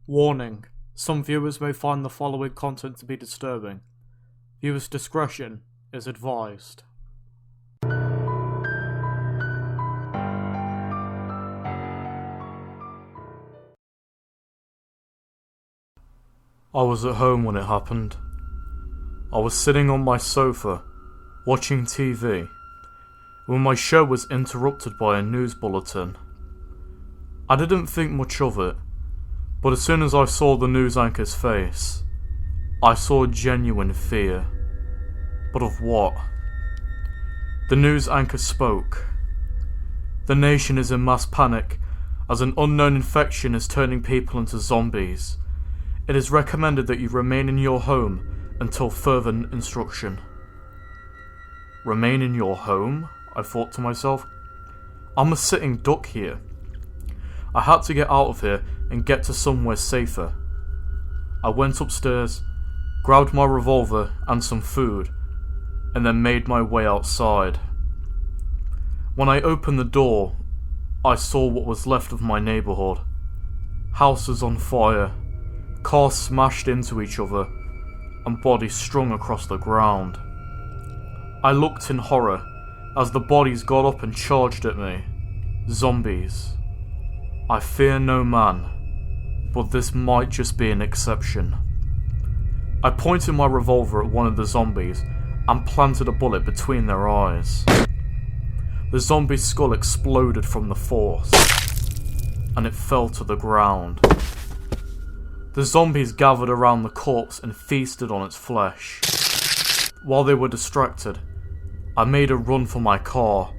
Warning: some viewers may find the following content to be disturbing. Viewers' discretion is advised. I was at home when it happened. I was sitting on my sofa, watching TV, when my show was interrupted by a news bulletin. I didn't think much of it, but as soon as I saw the news anchor's face, I saw genuine fear. But of what? The news anchor spoke. The nation is in mass panic as an unknown infection is turning people into zombies. It is recommended that you remain in your home until further instruction. Remain in your home? I thought to myself. I'm a sitting duck here. I had to get out of here and get to somewhere safer. I went upstairs, grabbed my revolver and some food, and then made my way outside. When I opened the door, I saw what was left of my neighbourhood. Houses on fire, cars smashed into each other, and bodies strung across the ground. I looked in horror as the bodies got up and charged at me. Zombies. I fear no man, but this might just be an exception. I pointed my revolver at one of the zombies and planted a bullet between their eyes. The zombie's skull exploded from the force, and it fell to the ground. The zombies gathered around the corpse and feasted on its flesh. While they were distracted, I made a run for my car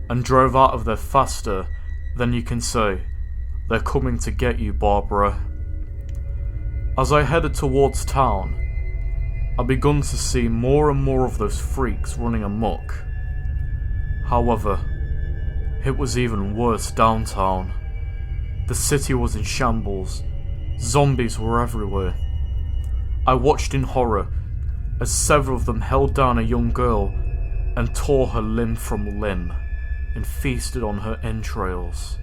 and drove out of there faster than you can say. They're coming to get you, Barbara. As I headed towards town, I begun to see more and more of those freaks running amok. However, it was even worse downtown. The city was in shambles. Zombies were everywhere. I watched in horror as several of them held down a young girl and tore her limb from limb and feasted on her entrails.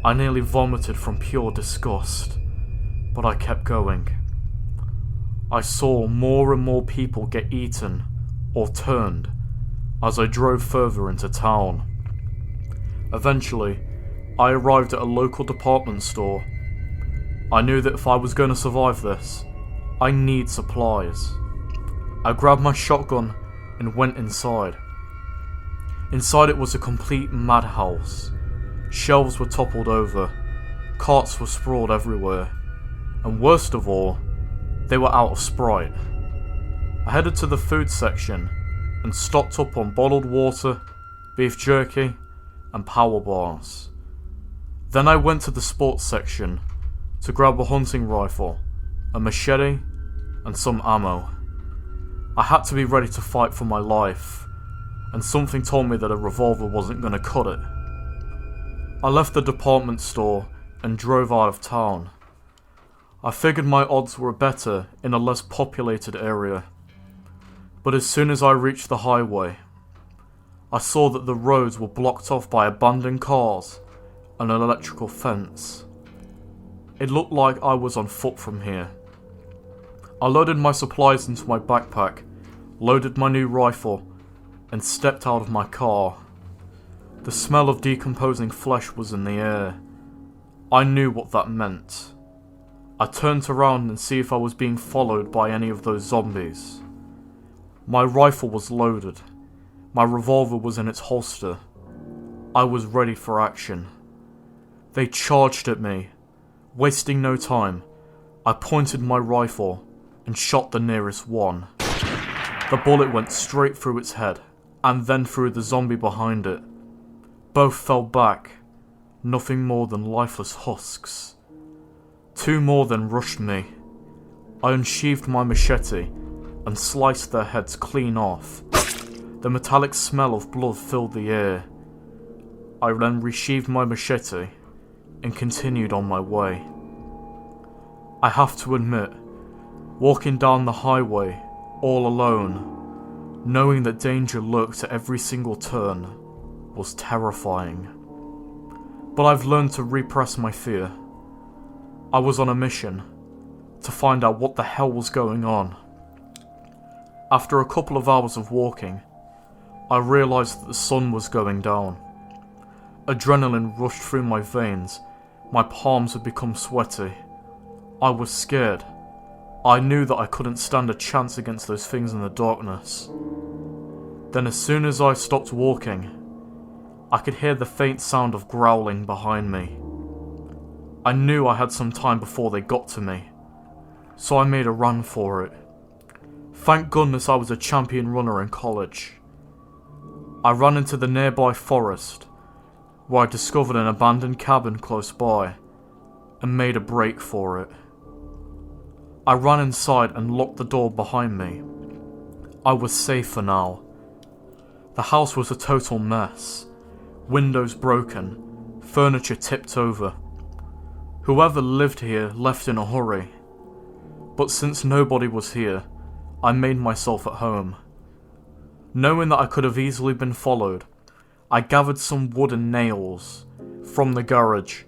I nearly vomited from pure disgust, but I kept going. I saw more and more people get eaten or turned as I drove further into town. Eventually, I arrived at a local department store. I knew that if I was going to survive this, I need supplies. I grabbed my shotgun and went inside. Inside it was a complete madhouse. Shelves were toppled over, carts were sprawled everywhere, and worst of all, they were out of Sprite. I headed to the food section and stocked up on bottled water, beef jerky, and power bars. Then I went to the sports section to grab a hunting rifle, a machete, and some ammo. I had to be ready to fight for my life, and something told me that a revolver wasn't going to cut it. I left the department store and drove out of town. I figured my odds were better in a less populated area. But as soon as I reached the highway, I saw that the roads were blocked off by abandoned cars and an electrical fence. It looked like I was on foot from here. I loaded my supplies into my backpack, loaded my new rifle, and stepped out of my car. The smell of decomposing flesh was in the air. I knew what that meant. I turned around and see if I was being followed by any of those zombies. My rifle was loaded. My revolver was in its holster. I was ready for action. They charged at me. Wasting no time, I pointed my rifle and shot the nearest one. The bullet went straight through its head, and then through the zombie behind it. Both fell back, nothing more than lifeless husks. Two more then rushed me. I unsheathed my machete and sliced their heads clean off. The metallic smell of blood filled the air. I then resheathed my machete and continued on my way. I have to admit, walking down the highway all alone, knowing that danger lurked at every single turn, was terrifying. But I've learned to repress my fear. I was on a mission to find out what the hell was going on. After a couple of hours of walking, I realised that the sun was going down. Adrenaline rushed through my veins, my palms had become sweaty. I was scared. I knew that I couldn't stand a chance against those things in the darkness. Then as soon as I stopped walking, I could hear the faint sound of growling behind me. I knew I had some time before they got to me, so I made a run for it. Thank goodness I was a champion runner in college. I ran into the nearby forest, where I discovered an abandoned cabin close by, and made a break for it. I ran inside and locked the door behind me. I was safe for now. The house was a total mess. Windows broken, furniture tipped over. Whoever lived here left in a hurry. But since nobody was here, I made myself at home. Knowing that I could have easily been followed, I gathered some wood and nails from the garage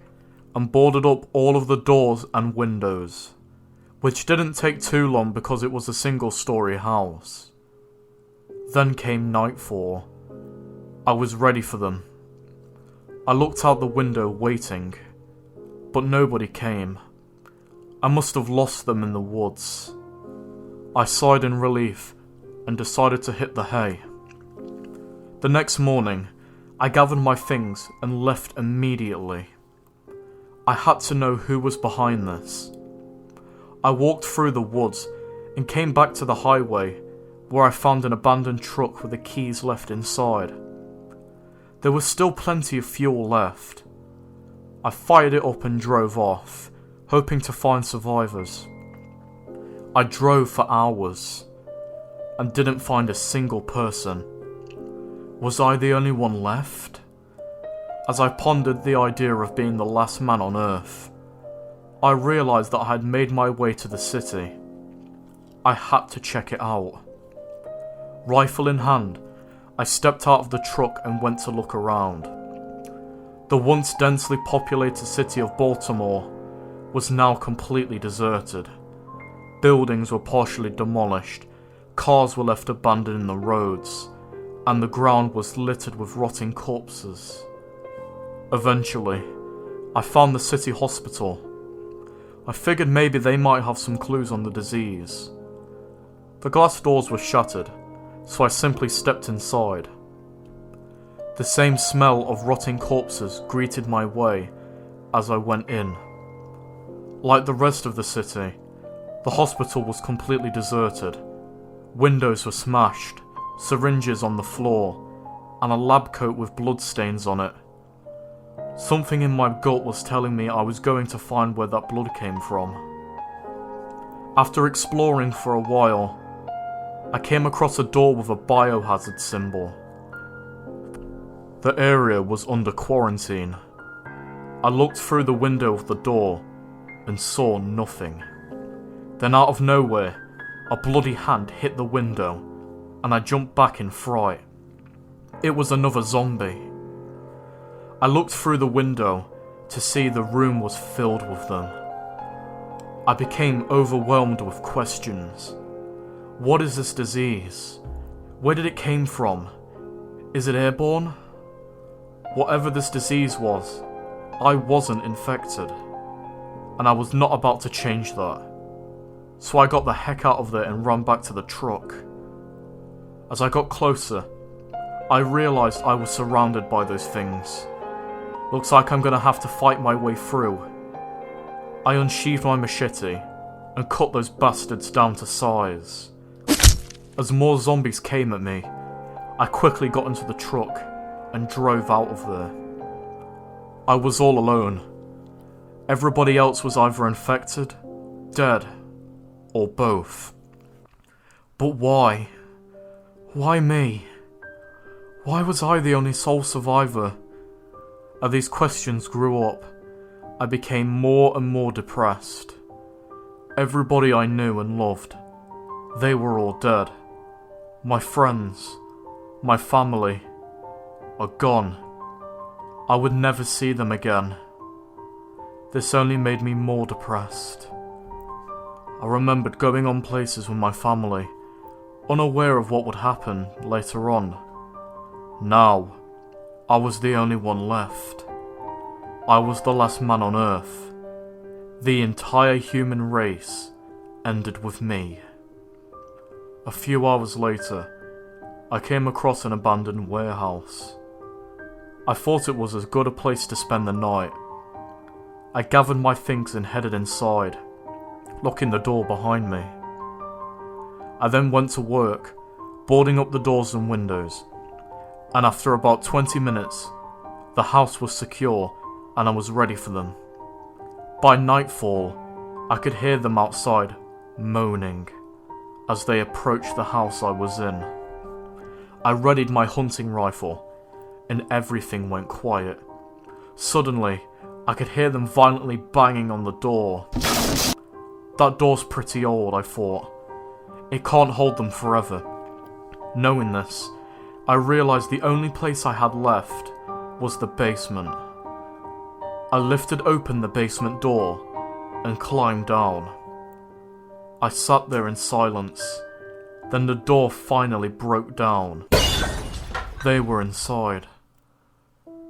and boarded up all of the doors and windows, which didn't take too long because it was a single-story house. Then came nightfall. I was ready for them. I looked out the window waiting, but nobody came. I must have lost them in the woods. I sighed in relief and decided to hit the hay. The next morning, I gathered my things and left immediately. I had to know who was behind this. I walked through the woods and came back to the highway, where I found an abandoned truck with the keys left inside. There was still plenty of fuel left. I fired it up and drove off, hoping to find survivors. I drove for hours and didn't find a single person. Was I the only one left? As I pondered the idea of being the last man on Earth, I realised that I had made my way to the city. I had to check it out. Rifle in hand, I stepped out of the truck and went to look around. The once densely populated city of Baltimore was now completely deserted. Buildings were partially demolished, cars were left abandoned in the roads, and the ground was littered with rotting corpses. Eventually, I found the city hospital. I figured maybe they might have some clues on the disease. The glass doors were shattered, so I simply stepped inside. The same smell of rotting corpses greeted my way as I went in. Like the rest of the city, the hospital was completely deserted. Windows were smashed, syringes on the floor, and a lab coat with bloodstains on it. Something in my gut was telling me I was going to find where that blood came from. After exploring for a while, I came across a door with a biohazard symbol. The area was under quarantine. I looked through the window of the door and saw nothing. Then out of nowhere, a bloody hand hit the window and I jumped back in fright. It was another zombie. I looked through the window to see the room was filled with them. I became overwhelmed with questions. What is this disease? Where did it came from? Is it airborne? Whatever this disease was, I wasn't infected. And I was not about to change that. So I got the heck out of there and ran back to the truck. As I got closer, I realised I was surrounded by those things. Looks like I'm gonna have to fight my way through. I unsheathed my machete and cut those bastards down to size. As more zombies came at me, I quickly got into the truck and drove out of there. I was all alone. Everybody else was either infected, dead, or both. But why? Why me? Why was I the only sole survivor? As these questions grew up, I became more and more depressed. Everybody I knew and loved, they were all dead. My friends, my family, are gone. I would never see them again. This only made me more depressed. I remembered going on places with my family, unaware of what would happen later on. Now, I was the only one left. I was the last man on Earth. The entire human race ended with me. A few hours later, I came across an abandoned warehouse. I thought it was as good a place to spend the night. I gathered my things and headed inside, locking the door behind me. I then went to work, boarding up the doors and windows, and after about 20 minutes, the house was secure and I was ready for them. By nightfall, I could hear them outside moaning as they approached the house I was in. I readied my hunting rifle, and everything went quiet. Suddenly, I could hear them violently banging on the door. That door's pretty old, I thought. It can't hold them forever. Knowing this, I realised the only place I had left was the basement. I lifted open the basement door and climbed down. I sat there in silence. Then the door finally broke down. They were inside.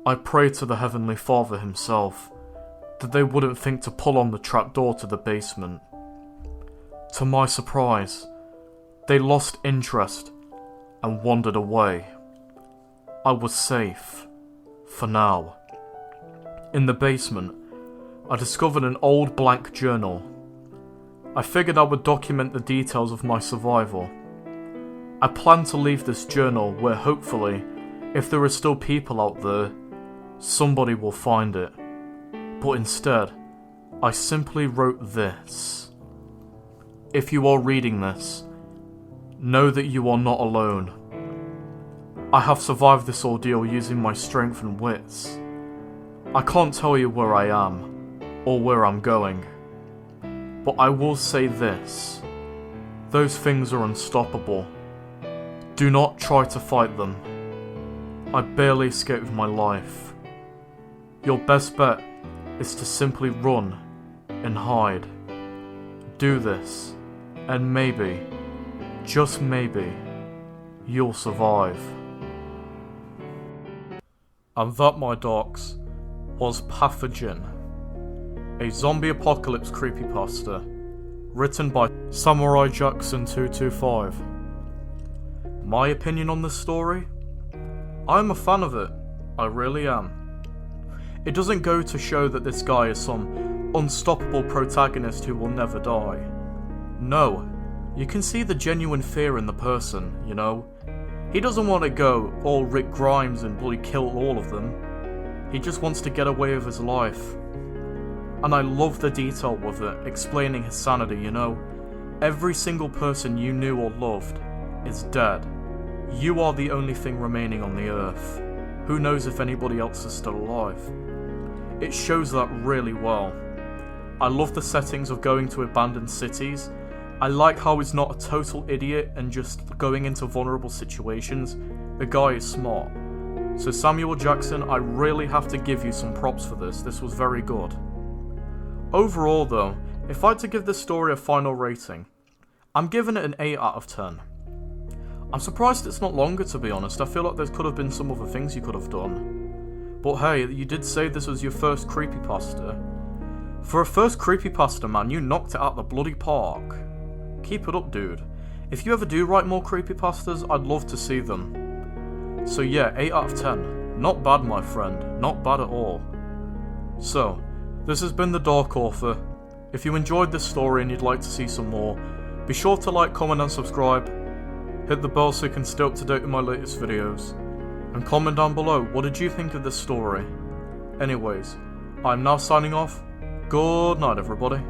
I prayed to the Heavenly Father himself that they wouldn't think to pull on the trapdoor to the basement. To my surprise, they lost interest and wandered away. I was safe, for now. In the basement, I discovered an old blank journal. I figured I would document the details of my survival. I planned to leave this journal where hopefully, if there are still people out there, somebody will find it. But instead, I simply wrote this. If you are reading this, know that you are not alone. I have survived this ordeal using my strength and wits. I can't tell you where I am, or where I'm going. But I will say this. Those things are unstoppable. Do not try to fight them. I barely escaped with my life. Your best bet is to simply run and hide. Do this, and maybe, just maybe, you'll survive. And that, my dogs, was Pathogen, a zombie apocalypse creepypasta, written by SamuraiJackson225. My opinion on this story? I'm a fan of it, I really am. It doesn't go to show that this guy is some unstoppable protagonist who will never die. No, you can see the genuine fear in the person, you know? He doesn't want to go all Rick Grimes and bloody kill all of them. He just wants to get away with his life. And I love the detail with it, explaining his sanity, you know? Every single person you knew or loved is dead. You are the only thing remaining on the earth. Who knows if anybody else is still alive? It shows that really well. I love the settings of going to abandoned cities. I like how he's not a total idiot and just going into vulnerable situations. The guy is smart. So Samuel Jackson, I really have to give you some props for this. This was very good. Overall though, if I had to give this story a final rating, I'm giving it an 8 out of 10. I'm surprised it's not longer, to be honest. I feel like there could have been some other things you could have done. But hey, you did say this was your first creepypasta. For a first creepypasta, man, you knocked it out the bloody park. Keep it up, dude. If you ever do write more creepypastas, I'd love to see them. So yeah, 8 out of 10. Not bad, my friend. Not bad at all. So, this has been The Dark Author. If you enjoyed this story and you'd like to see some more, be sure to like, comment and subscribe. Hit the bell so you can stay up to date with my latest videos. And comment down below, what did you think of this story? Anyways, I'm now signing off. Good night, everybody.